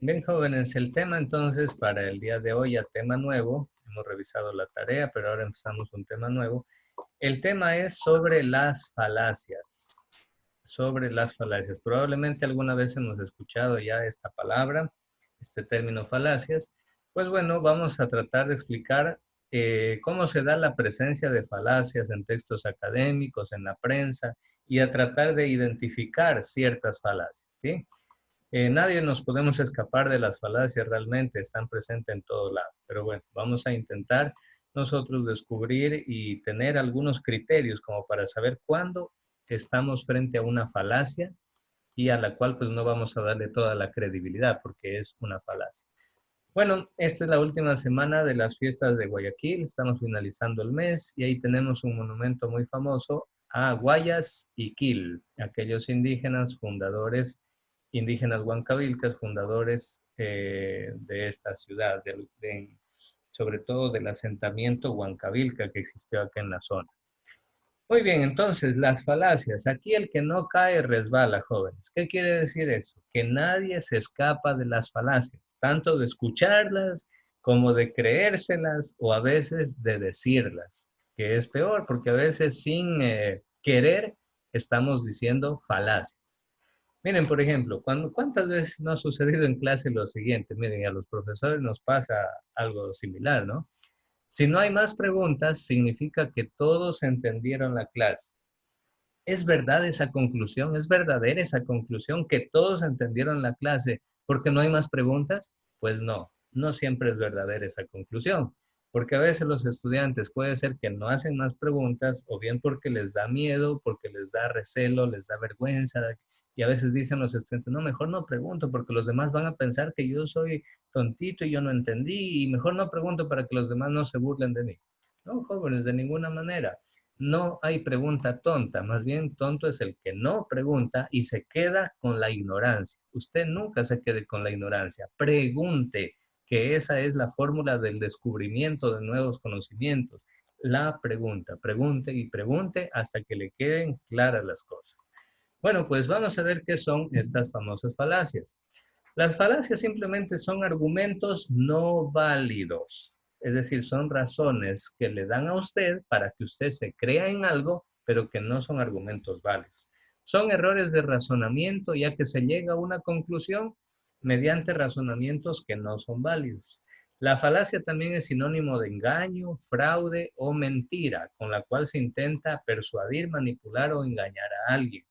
Bien, jóvenes, el tema entonces para el día de hoy, ya tema nuevo, hemos revisado la tarea, pero ahora empezamos un tema nuevo. El tema es sobre las falacias, sobre las falacias. Probablemente alguna vez hemos escuchado ya esta palabra, este término falacias. Pues bueno, vamos a tratar de explicar cómo se da la presencia de falacias en textos académicos, en la prensa, y a tratar de identificar ciertas falacias, ¿sí? Nadie nos podemos escapar de las falacias, realmente están presentes en todo lado. Pero bueno, vamos a intentar nosotros descubrir y tener algunos criterios como para saber cuándo estamos frente a una falacia y a la cual pues no vamos a darle toda la credibilidad porque es una falacia. Bueno, esta es la última semana de las fiestas de Guayaquil, estamos finalizando el mes y ahí tenemos un monumento muy famoso a Guayas y Quil, aquellos indígenas fundadores, indígenas huancavilcas, fundadores de esta ciudad, sobre todo del asentamiento huancavilca que existió acá en la zona. Muy bien, entonces, las falacias. Aquí el que no cae resbala, jóvenes. ¿Qué quiere decir eso? Que nadie se escapa de las falacias, tanto de escucharlas como de creérselas o a veces de decirlas, que es peor porque a veces sin querer estamos diciendo falacias. Miren, por ejemplo, ¿cuántas veces no ha sucedido en clase lo siguiente? Miren, a los profesores nos pasa algo similar, ¿no? Si no hay más preguntas, significa que todos entendieron la clase. ¿Es verdad esa conclusión? ¿Es verdadera esa conclusión que todos entendieron la clase porque no hay más preguntas? Pues no, no siempre es verdadera esa conclusión, porque a veces los estudiantes puede ser que no hacen más preguntas o bien porque les da miedo, porque les da recelo, les da vergüenza y a veces dicen los estudiantes, no, mejor no pregunto porque los demás van a pensar que yo soy tontito y yo no entendí y mejor no pregunto para que los demás no se burlen de mí. No, jóvenes, de ninguna manera. No hay pregunta tonta, más bien tonto es el que no pregunta y se queda con la ignorancia. Usted nunca se quede con la ignorancia. Pregunte, que esa es la fórmula del descubrimiento de nuevos conocimientos. La pregunta, pregunte y pregunte hasta que le queden claras las cosas. Bueno, pues vamos a ver qué son estas famosas falacias. Las falacias simplemente son argumentos no válidos, es decir, son razones que le dan a usted para que usted se crea en algo, pero que no son argumentos válidos. Son errores de razonamiento ya que se llega a una conclusión mediante razonamientos que no son válidos. La falacia también es sinónimo de engaño, fraude o mentira, con la cual se intenta persuadir, manipular o engañar a alguien.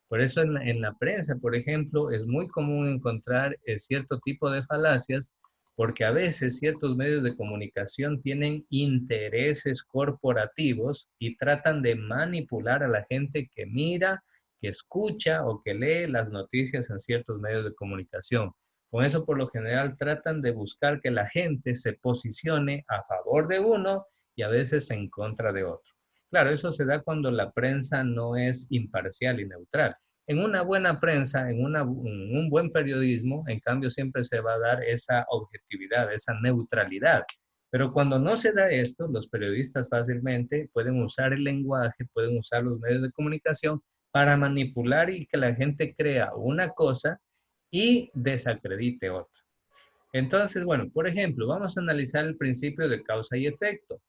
Por eso en la prensa, por ejemplo, es muy común encontrar cierto tipo de falacias porque a veces ciertos medios de comunicación tienen intereses corporativos y tratan de manipular a la gente que mira, que escucha o que lee las noticias en ciertos medios de comunicación. Con eso, por lo general, tratan de buscar que la gente se posicione a favor de uno y a veces en contra de otro. Claro, eso se da cuando la prensa no es imparcial y neutral. En una buena prensa, en un buen periodismo, en cambio, siempre se va a dar esa objetividad, esa neutralidad. Pero cuando no se da esto, los periodistas fácilmente pueden usar el lenguaje, pueden usar los medios de comunicación para manipular y que la gente crea una cosa y desacredite otra. Entonces, bueno, por ejemplo, vamos a analizar el principio de causa y efecto.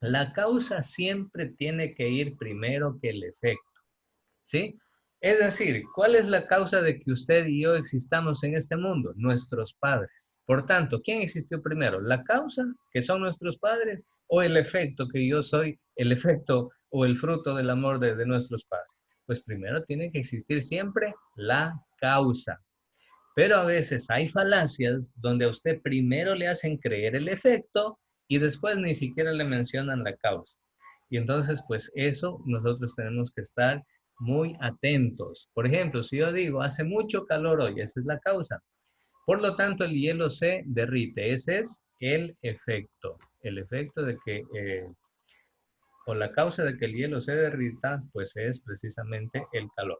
La causa siempre tiene que ir primero que el efecto, ¿sí? Es decir, ¿cuál es la causa de que usted y yo existamos en este mundo? Nuestros padres. Por tanto, ¿quién existió primero? ¿La causa, que son nuestros padres, o el efecto, que yo soy el efecto o el fruto del amor de nuestros padres? Pues primero tiene que existir siempre la causa. Pero a veces hay falacias donde a usted primero le hacen creer el efecto y después ni siquiera le mencionan la causa. Y entonces, pues eso nosotros tenemos que estar muy atentos. Por ejemplo, si yo digo, hace mucho calor hoy, esa es la causa. Por lo tanto, el hielo se derrite. Ese es el efecto. El efecto de que, o la causa de que el hielo se derrita, pues es precisamente el calor.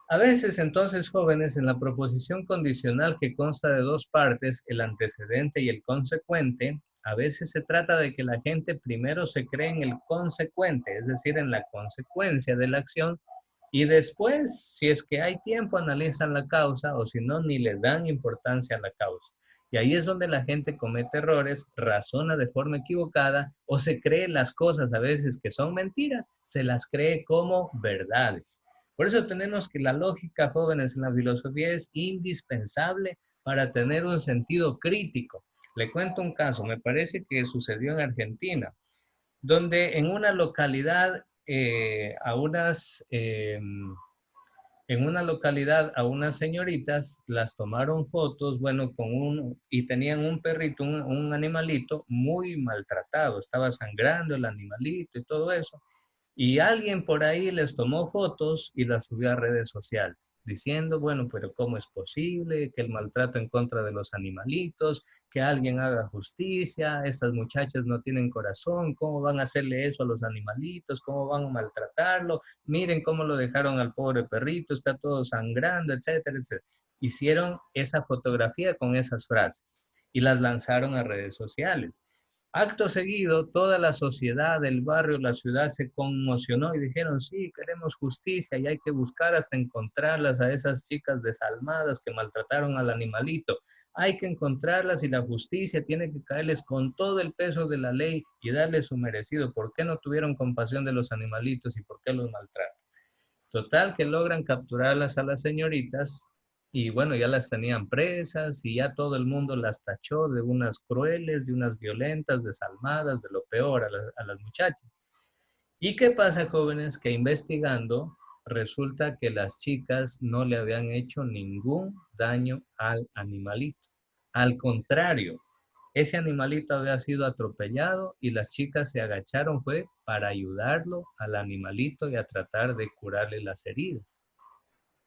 A veces, entonces, jóvenes, en la proposición condicional que consta de dos partes, el antecedente y el consecuente, a veces se trata de que la gente primero se cree en el consecuente, es decir, en la consecuencia de la acción, Y después, si es que hay tiempo, analizan la causa o si no, ni le dan importancia a la causa. Y ahí es donde la gente comete errores, razona de forma equivocada o se cree las cosas a veces que son mentiras, se las cree como verdades. Por eso tenemos que la lógica, jóvenes, en la filosofía es indispensable para tener un sentido crítico. Le cuento un caso, me parece que sucedió en Argentina, donde en una localidad en una localidad a unas señoritas las tomaron fotos, bueno, y tenían un perrito, un animalito muy maltratado, estaba sangrando el animalito y todo eso. Y alguien por ahí les tomó fotos y las subió a redes sociales, diciendo, bueno, pero ¿cómo es posible que el maltrato en contra de los animalitos, que alguien haga justicia, estas muchachas no tienen corazón, ¿cómo van a hacerle eso a los animalitos? ¿Cómo van a maltratarlo? Miren cómo lo dejaron al pobre perrito, está todo sangrando, etcétera, etcétera. Hicieron esa fotografía con esas frases y las lanzaron a redes sociales. Acto seguido, toda la sociedad, el barrio, la ciudad se conmocionó y dijeron, sí, queremos justicia y hay que buscar hasta encontrarlas a esas chicas desalmadas que maltrataron al animalito. Hay que encontrarlas y la justicia tiene que caerles con todo el peso de la ley y darles su merecido. ¿Por qué no tuvieron compasión de los animalitos y por qué los maltratan? Total, que logran capturarlas a las señoritas y bueno, ya las tenían presas y ya todo el mundo las tachó de unas crueles, de unas violentas, desalmadas, de lo peor a las muchachas. ¿Y qué pasa, jóvenes? Que investigando resulta que las chicas no le habían hecho ningún daño al animalito. Al contrario, ese animalito había sido atropellado y las chicas se agacharon fue para ayudarlo al animalito y a tratar de curarle las heridas.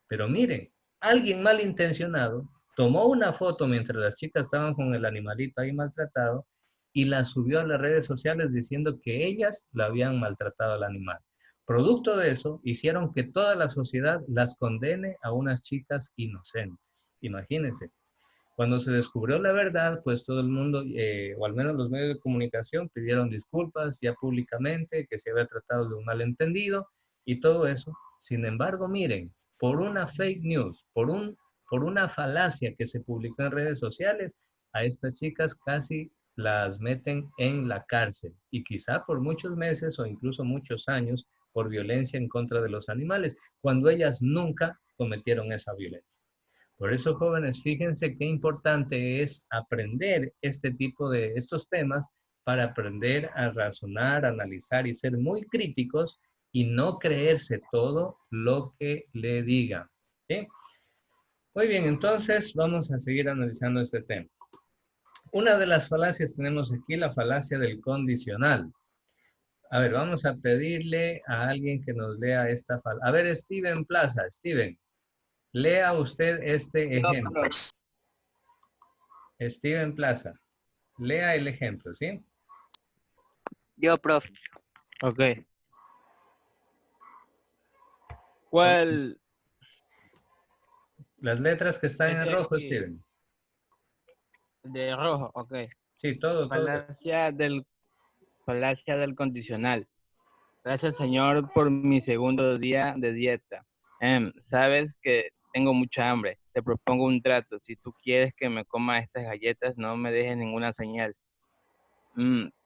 Pero miren, alguien malintencionado tomó una foto mientras las chicas estaban con el animalito ahí maltratado y la subió a las redes sociales diciendo que ellas la habían maltratado al animal. Producto de eso, hicieron que toda la sociedad las condene a unas chicas inocentes. Imagínense. Cuando se descubrió la verdad, pues todo el mundo, o al menos los medios de comunicación, pidieron disculpas ya públicamente, que se había tratado de un malentendido y todo eso. Sin embargo, miren, por una fake news, por una falacia que se publicó en redes sociales, a estas chicas casi las meten en la cárcel y quizá por muchos meses o incluso muchos años por violencia en contra de los animales, cuando ellas nunca cometieron esa violencia. Por eso, jóvenes, fíjense qué importante es aprender este tipo de estos temas para aprender a razonar, analizar y ser muy críticos y no creerse todo lo que le digan. ¿Sí? Muy bien, entonces vamos a seguir analizando este tema. Una de las falacias tenemos aquí la falacia del condicional. A ver, vamos a pedirle a alguien que nos lea esta falacia. A ver, Steven Plaza, Steven, lea usted este Yo, ejemplo. prof. Steven Plaza, lea el ejemplo, ¿sí? Yo, prof. Ok. ¿Cuál Las letras que están en es rojo, aquí? Steven. De rojo, ok. Sí, todo, todo. Falacia del condicional. Gracias, Señor, por mi segundo día de dieta. Sabes que tengo mucha hambre. Te propongo un trato. Si tú quieres que me coma estas galletas, no me dejes ninguna señal.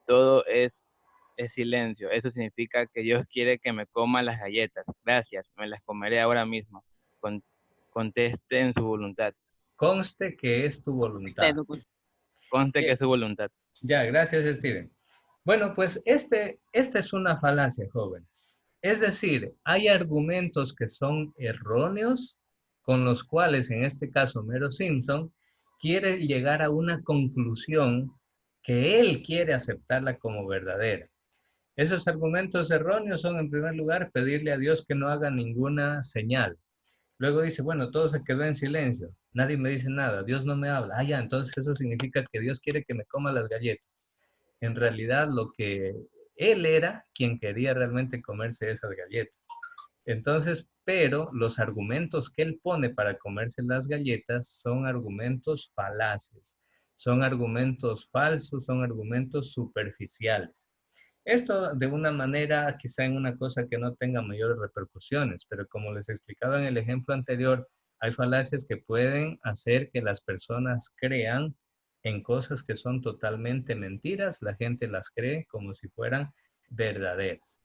Todo es silencio. Eso significa que Dios quiere que me coma las galletas. Gracias, me las comeré ahora mismo. Con- conteste en su voluntad. Conste que es tu voluntad. Conste que Bien. es su voluntad. Ya, gracias, Steven. Bueno, pues esta es una falacia, jóvenes. Es decir, hay argumentos que son erróneos con los cuales, en este caso, Mero Simpson quiere llegar a una conclusión que él quiere aceptarla como verdadera. Esos argumentos erróneos son, en primer lugar, pedirle a Dios que no haga ninguna señal. Luego dice, bueno, todo se quedó en silencio, nadie me dice nada, Dios no me habla. Ah, ya, entonces eso significa que Dios quiere que me coma las galletas. En realidad, lo que él era quien quería realmente comerse esas galletas. Entonces, pero los argumentos que él pone para comerse las galletas son argumentos falaces, son argumentos falsos, son argumentos superficiales. Esto de una manera, quizá en una cosa que no tenga mayores repercusiones, pero como les explicaba en el ejemplo anterior, hay falacias que pueden hacer que las personas crean en cosas que son totalmente mentiras, la gente las cree como si fueran verdaderas.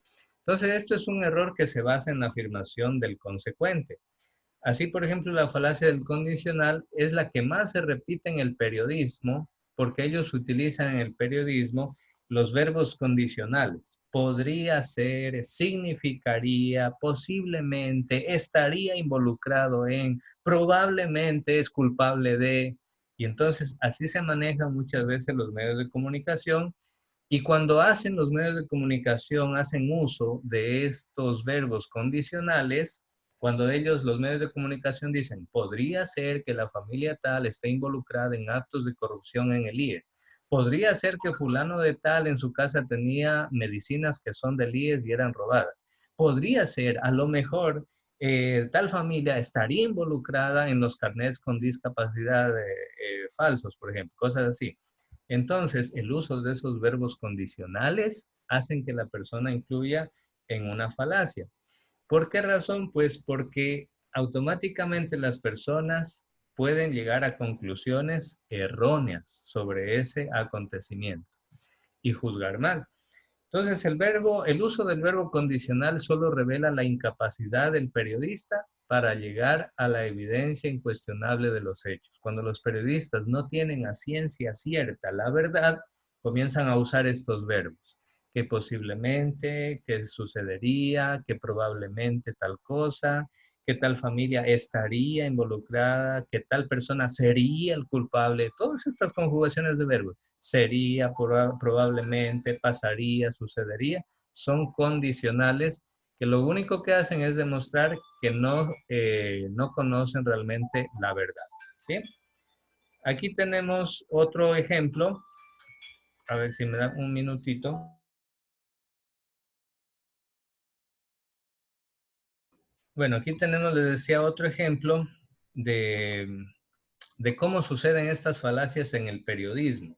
Entonces, esto es un error que se basa en la afirmación del consecuente. Así, por ejemplo, la falacia del condicional es la que más se repite en el periodismo, porque ellos utilizan en el periodismo los verbos condicionales. Podría ser, significaría, posiblemente, estaría involucrado en, probablemente es culpable de. Y entonces así se manejan muchas veces los medios de comunicación y cuando hacen los medios de comunicación, hacen uso de estos verbos condicionales, cuando ellos, los medios de comunicación dicen, podría ser que la familia tal esté involucrada en actos de corrupción en el IES. Podría ser que fulano de tal en su casa tenía medicinas que son del IES y eran robadas. Podría ser, a lo mejor, tal familia estaría involucrada en los carnets con discapacidad falsos, por ejemplo, cosas así. Entonces, el uso de esos verbos condicionales hacen que la persona incluya en una falacia. ¿Por qué razón? Pues porque automáticamente las personas pueden llegar a conclusiones erróneas sobre ese acontecimiento y juzgar mal. Entonces, el uso del verbo condicional solo revela la incapacidad del periodista para llegar a la evidencia incuestionable de los hechos. Cuando los periodistas no tienen a ciencia cierta la verdad, comienzan a usar estos verbos, que posiblemente, que sucedería, que probablemente tal cosa, que tal familia estaría involucrada, que tal persona sería el culpable, todas estas conjugaciones de verbos sería, probablemente, pasaría, sucedería, son condicionales que lo único que hacen es demostrar que no conocen realmente la verdad. ¿Sí? Aquí tenemos otro ejemplo. A ver si me da un minutito. Bueno, aquí tenemos, les decía, otro ejemplo de, de cómo suceden estas falacias en el periodismo.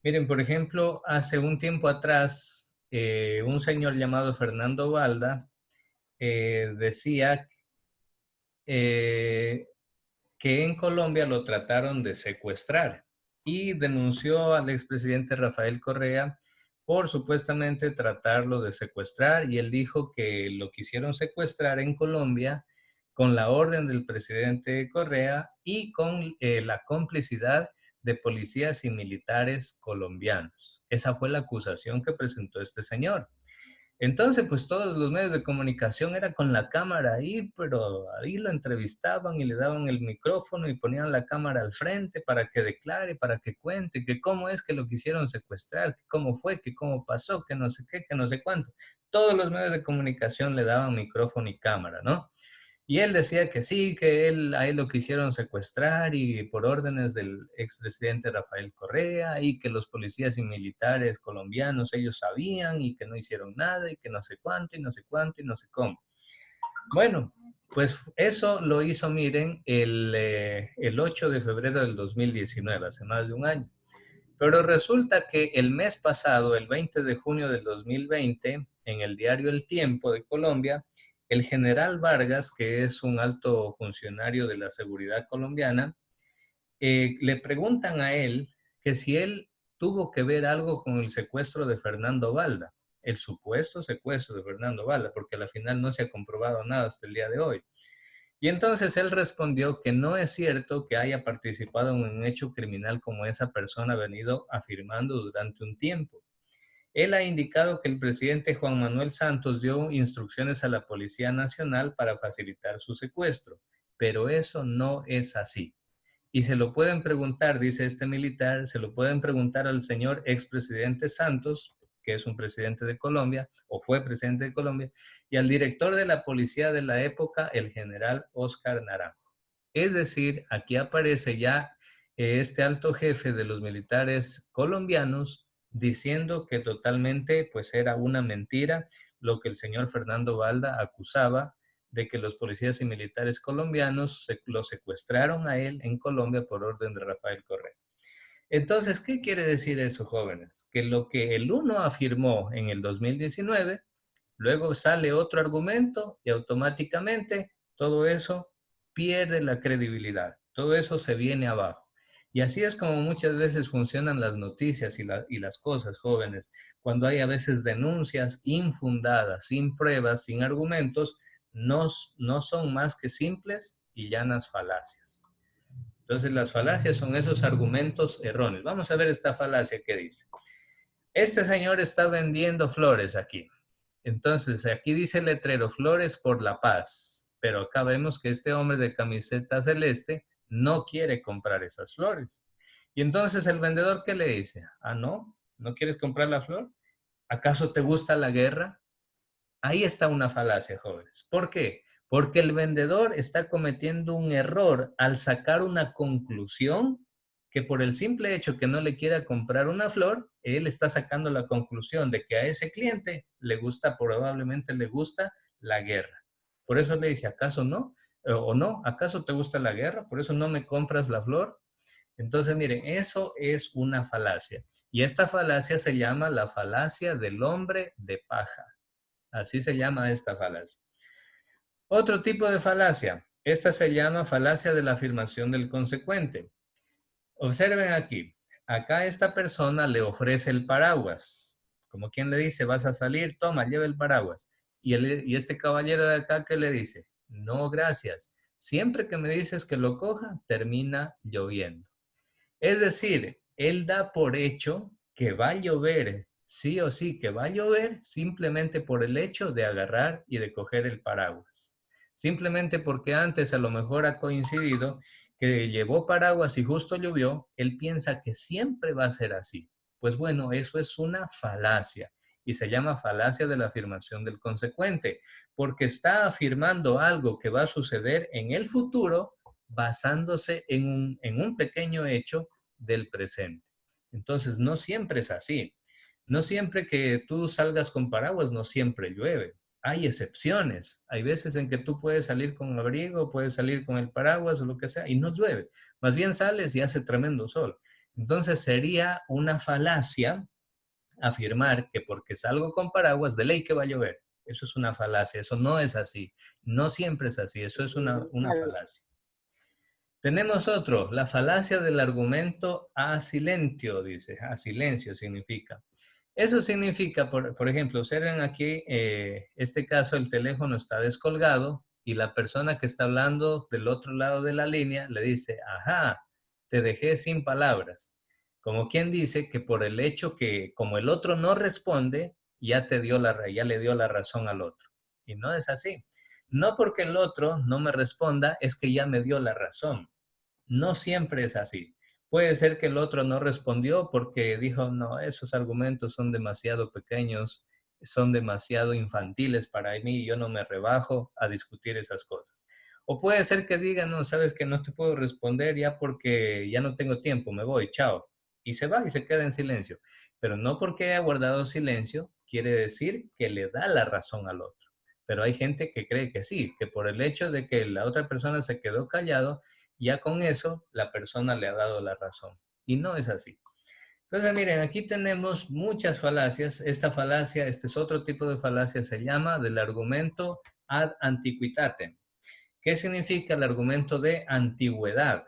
Miren, por ejemplo, hace un tiempo atrás, un señor llamado Fernando Balda decía eh, que en Colombia lo trataron de secuestrar y denunció al expresidente Rafael Correa por supuestamente tratarlo de secuestrar y él dijo que lo quisieron secuestrar en Colombia con la orden del presidente Correa y con la complicidad de policías y militares colombianos. Esa fue la acusación que presentó este señor. Entonces, pues todos los medios de comunicación era con la cámara ahí, pero ahí lo entrevistaban y le daban el micrófono y ponían la cámara al frente para que declare, para que cuente, que cómo es que lo quisieron secuestrar, que cómo fue, que cómo pasó, que no sé qué, que no sé cuánto. Todos los medios de comunicación le daban micrófono y cámara, ¿no? Y él decía que sí, que a él lo quisieron secuestrar y por órdenes del expresidente Rafael Correa y que los policías y militares colombianos ellos sabían y que no hicieron nada y que no sé cuánto y no sé cuánto y no sé cómo. Bueno, pues eso lo hizo, miren, el 8 de febrero del 2019, hace más de un año. Pero resulta que el mes pasado, el 20 de junio del 2020, en el diario El Tiempo de Colombia, el general Vargas, que es un alto funcionario de la seguridad colombiana, le preguntan a él que si él tuvo que ver algo con el secuestro de Fernando Balda, el supuesto secuestro de Fernando Balda, porque al final no se ha comprobado nada hasta el día de hoy. Y entonces él respondió que no es cierto que haya participado en un hecho criminal como esa persona ha venido afirmando durante un tiempo. Él ha indicado que el presidente Juan Manuel Santos dio instrucciones a la Policía Nacional para facilitar su secuestro, pero eso no es así. Y se lo pueden preguntar, dice este militar, se lo pueden preguntar al señor expresidente Santos, que es un presidente de Colombia, o fue presidente de Colombia, y al director de la policía de la época, el general Oscar Naranjo. Es decir, aquí aparece ya este alto jefe de los militares colombianos diciendo que totalmente pues era una mentira lo que el señor Fernando Balda acusaba de que los policías y militares colombianos lo secuestraron a él en Colombia por orden de Rafael Correa. Entonces, ¿qué quiere decir eso, jóvenes? Que lo que el uno afirmó en el 2019, luego sale otro argumento y automáticamente todo eso pierde la credibilidad. Todo eso se viene abajo. Y así es como muchas veces funcionan las noticias y las cosas, jóvenes. Cuando hay a veces denuncias infundadas, sin pruebas, sin argumentos, no son más que simples y llanas falacias. Entonces, las falacias son esos argumentos erróneos. Vamos a ver esta falacia que dice. Este señor está vendiendo flores aquí. Entonces, aquí dice el letrero, flores por la paz. Pero acá vemos que este hombre de camiseta celeste no quiere comprar esas flores. Y entonces el vendedor, ¿qué le dice? Ah, no, ¿no quieres comprar la flor? ¿Acaso te gusta la guerra? Ahí está una falacia, jóvenes. ¿Por qué? Porque el vendedor está cometiendo un error al sacar una conclusión que por el simple hecho que no le quiera comprar una flor, él está sacando la conclusión de que a ese cliente le gusta, probablemente le gusta la guerra. Por eso le dice, ¿acaso no? ¿O no? ¿Acaso te gusta la guerra? ¿Por eso no me compras la flor? Entonces, miren, eso es una falacia. Y esta falacia se llama la falacia del hombre de paja. Así se llama esta falacia. Otro tipo de falacia. Esta se llama falacia de la afirmación del consecuente. Observen aquí. Acá esta persona le ofrece el paraguas. Como quien le dice, vas a salir, toma, lleva el paraguas. Y este caballero de acá que le dice, no, gracias. Siempre que me dices que lo coja, termina lloviendo. Es decir, él da por hecho que va a llover, sí o sí que va a llover, simplemente por el hecho de agarrar y de coger el paraguas. Simplemente porque antes a lo mejor ha coincidido que llevó paraguas y justo llovió, él piensa que siempre va a ser así. Pues bueno, eso es una falacia y se llama falacia de la afirmación del consecuente, porque está afirmando algo que va a suceder en el futuro basándose en un pequeño hecho del presente. Entonces, no siempre es así. No siempre que tú salgas con paraguas, no siempre llueve. Hay excepciones. Hay veces en que tú puedes salir con abrigo, puedes salir con el paraguas o lo que sea y no llueve. Más bien sales y hace tremendo sol. Entonces sería una falacia afirmar que porque salgo con paraguas, de ley que va a llover. Eso es una falacia. Eso no es así. No siempre es así. Eso es una falacia. Tenemos otro, la falacia del argumento a silencio, dice, a silencio significa. Eso significa, por ejemplo, observen aquí, este caso, el teléfono está descolgado y la persona que está hablando del otro lado de la línea le dice, ajá, te dejé sin palabras. Como quien dice que por el hecho que como el otro no responde, ya le dio la razón al otro. Y no es así. No porque el otro no me responda, es que ya me dio la razón. No siempre es así. Puede ser que el otro no respondió porque dijo, no, esos argumentos son demasiado pequeños, son demasiado infantiles para mí, yo no me rebajo a discutir esas cosas. O puede ser que diga, no, sabes que no te puedo responder ya porque ya no tengo tiempo, me voy, chao. Y se va y se queda en silencio. Pero no porque haya guardado silencio, quiere decir que le da la razón al otro. Pero hay gente que cree que sí, que por el hecho de que la otra persona se quedó callado, ya con eso la persona le ha dado la razón. Y no es así. Entonces, miren, aquí tenemos muchas falacias. Esta falacia, este es otro tipo de falacia, se llama del argumento ad antiquitatem. ¿Qué significa el argumento de antigüedad?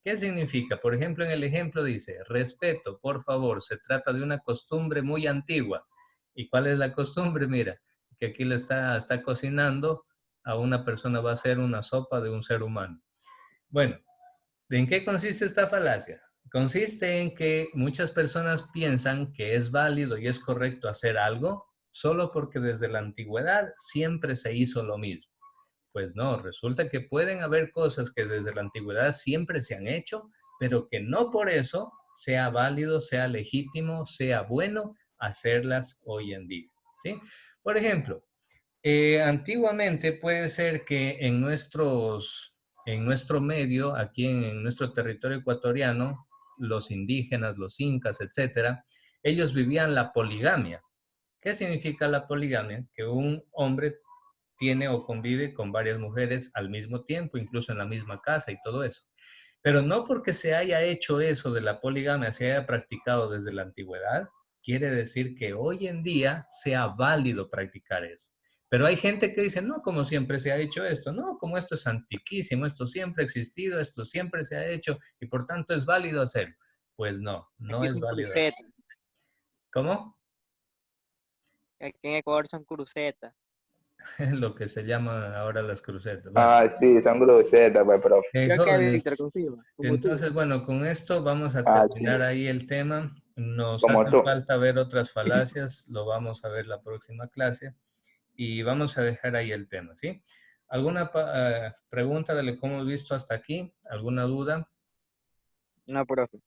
¿Qué significa? Por ejemplo, en el ejemplo dice, respeto, por favor, se trata de una costumbre muy antigua. ¿Y cuál es la costumbre? Mira, que aquí le está cocinando a una persona, va a hacer una sopa de un ser humano. Bueno, ¿en qué consiste esta falacia? Consiste en que muchas personas piensan que es válido y es correcto hacer algo solo porque desde la antigüedad siempre se hizo lo mismo. Pues no, resulta que pueden haber cosas que desde la antigüedad siempre se han hecho, pero que no por eso sea válido, sea legítimo, sea bueno hacerlas hoy en día. ¿Sí? Por ejemplo, antiguamente puede ser que en nuestro medio, aquí en nuestro territorio ecuatoriano, los indígenas, los incas, etcétera, ellos vivían la poligamia. ¿Qué significa la poligamia? Que un hombre tiene o convive con varias mujeres al mismo tiempo, incluso en la misma casa y todo eso. Pero no porque se haya hecho eso de la poligamia, se haya practicado desde la antigüedad, quiere decir que hoy en día sea válido practicar eso. Pero hay gente que dice, no, como siempre se ha hecho esto, no, como esto es antiquísimo, esto siempre ha existido, esto siempre se ha hecho y por tanto es válido hacerlo. Pues no, no Aquí es son válido. crucetas. ¿Cómo? Aquí en Ecuador son crucetas. Lo que se llama ahora las crucetas. Bueno, Ah, sí, son crucetas, pues, profe. ¿Sí o qué, Víctor? jóvenes, Confirma. Como tú. entonces, bueno, con esto vamos a Ah, sí, terminar ahí el tema. Nos como hacen tú. falta ver otras falacias, lo vamos a ver la próxima clase y vamos a dejar ahí el tema, ¿sí? ¿Alguna pregunta de lo que hemos visto hasta aquí? ¿Alguna duda? No, profe.